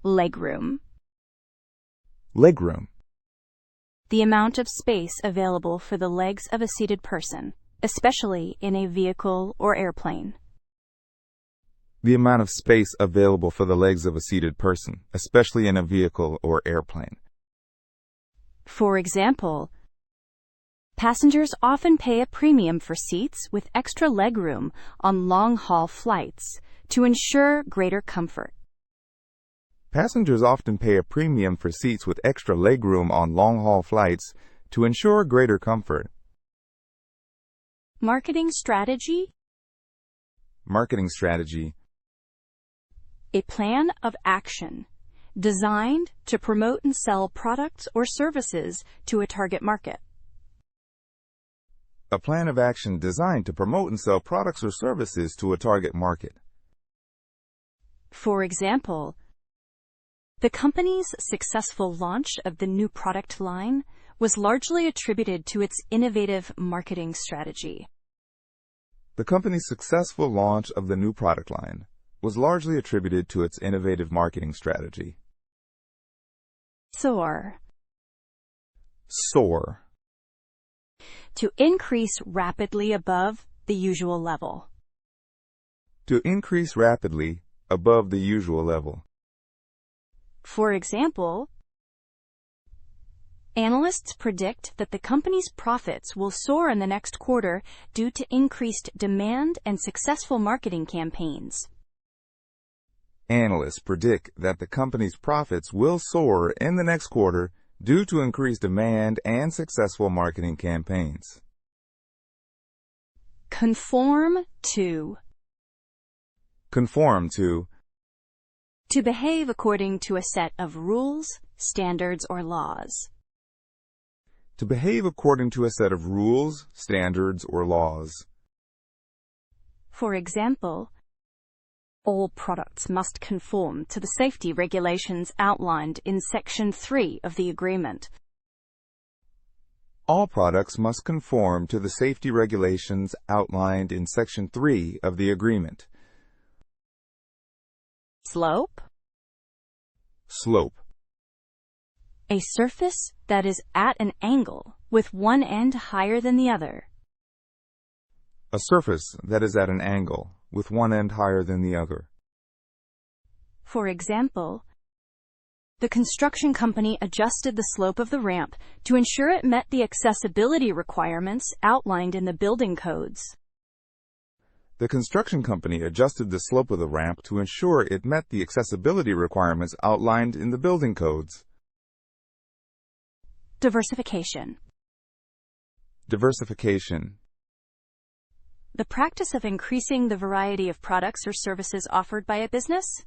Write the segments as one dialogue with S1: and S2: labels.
S1: Legroom.
S2: Legroom.
S1: The amount of space available for the legs of a seated person, especially in a vehicle or airplane.
S2: The amount of space available for the legs of a seated person, especially in a vehicle or airplane.
S1: For example, passengers often pay a premium for seats with extra legroom on long-haul flights to ensure greater comfort.
S2: Passengers often pay a premium for seats with extra legroom on long-haul flights to ensure greater comfort.
S1: Marketing strategy.
S2: Marketing strategy.
S1: A plan of action designed to promote and sell products or services to a target market.
S2: A plan of action designed to promote and sell products or services to a target market.
S1: For example, the company's successful launch of the new product line was largely attributed to its innovative marketing strategy.
S2: The company's successful launch of the new product line was largely attributed to its innovative marketing strategy.
S1: Soar.
S2: Soar.
S1: To increase rapidly above the usual level.
S2: To increase rapidly above the usual level.
S1: For example, analysts predict that the company's profits will soar in the next quarter due to increased demand and successful marketing campaigns.
S2: Analysts predict that the company's profits will soar in the next quarter due to increased demand and successful marketing campaigns.
S1: Conform to.
S2: Conform to.
S1: To behave according to a set of rules, standards, or laws.
S2: To behave according to a set of rules, standards, or laws.
S1: For example, all products must conform to the safety regulations outlined in Section 3 of the agreement.
S2: All products must conform to the safety regulations outlined in Section 3 of the agreement.
S1: Slope.
S2: Slope.
S1: A surface that is at an angle with one end higher than the other.
S2: A surface that is at an angle with one end higher than the other.
S1: For example, the construction company adjusted the slope of the ramp to ensure it met the accessibility requirements outlined in the building codes.
S2: The construction company adjusted the slope of the ramp to ensure it met the accessibility requirements outlined in the building codes.
S1: Diversification.
S2: Diversification.
S1: The practice of increasing the variety of products or services offered by a business.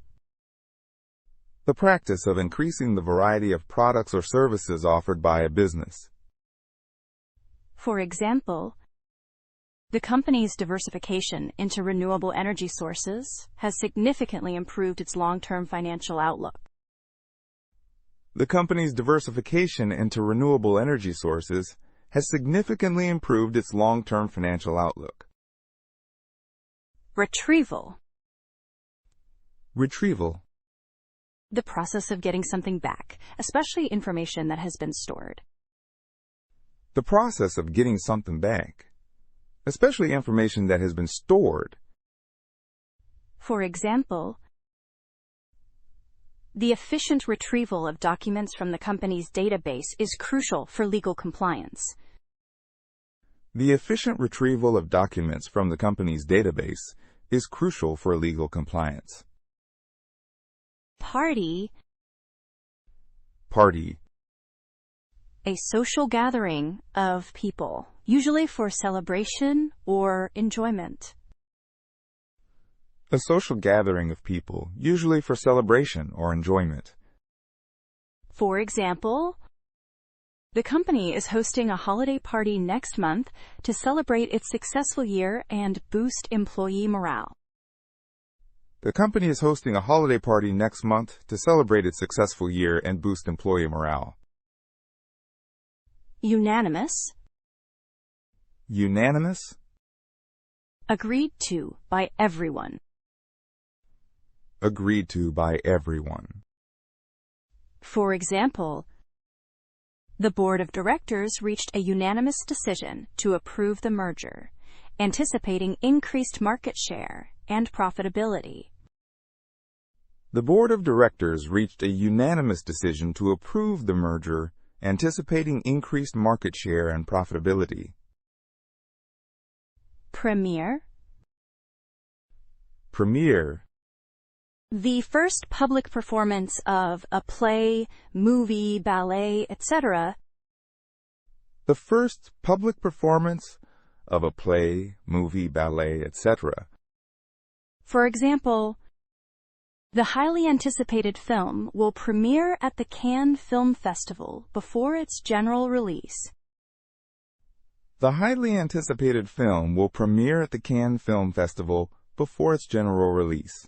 S2: The practice of increasing the variety of products or services offered by a business.
S1: For example, the company's diversification into renewable energy sources has significantly improved its long-term financial outlook.
S2: The company's diversification into renewable energy sources has significantly improved its long-term financial outlook.
S1: Retrieval.
S2: Retrieval.
S1: The process of getting something back, especially information that has been stored.
S2: The process of getting something back, especially information that has been stored.
S1: For example, the efficient retrieval of documents from the company's database is crucial for legal compliance.
S2: The efficient retrieval of documents from the company's database is crucial for legal compliance.
S1: Party.
S2: Party.
S1: A social gathering of people, usually for celebration or enjoyment.
S2: A social gathering of people, usually for celebration or enjoyment.
S1: For example, the company is hosting a holiday party next month to celebrate its successful year and boost employee morale.
S2: The company is hosting a holiday party next month to celebrate its successful year and boost employee morale.
S1: Unanimous.
S2: Unanimous.
S1: Agreed to by everyone.
S2: Agreed to by everyone.
S1: For example, the board of directors reached a unanimous decision to approve the merger, anticipating increased market share and profitability.
S2: The board of directors reached a unanimous decision to approve the merger, anticipating increased market share and profitability.
S1: Premiere.
S2: Premiere.
S1: The first public performance of a play, movie, ballet, etc.
S2: The first public performance of a play, movie, ballet, etc.
S1: For example, the highly anticipated film will premiere at the Cannes Film Festival before its general release.
S2: The highly anticipated film will premiere at the Cannes Film Festival before its general release.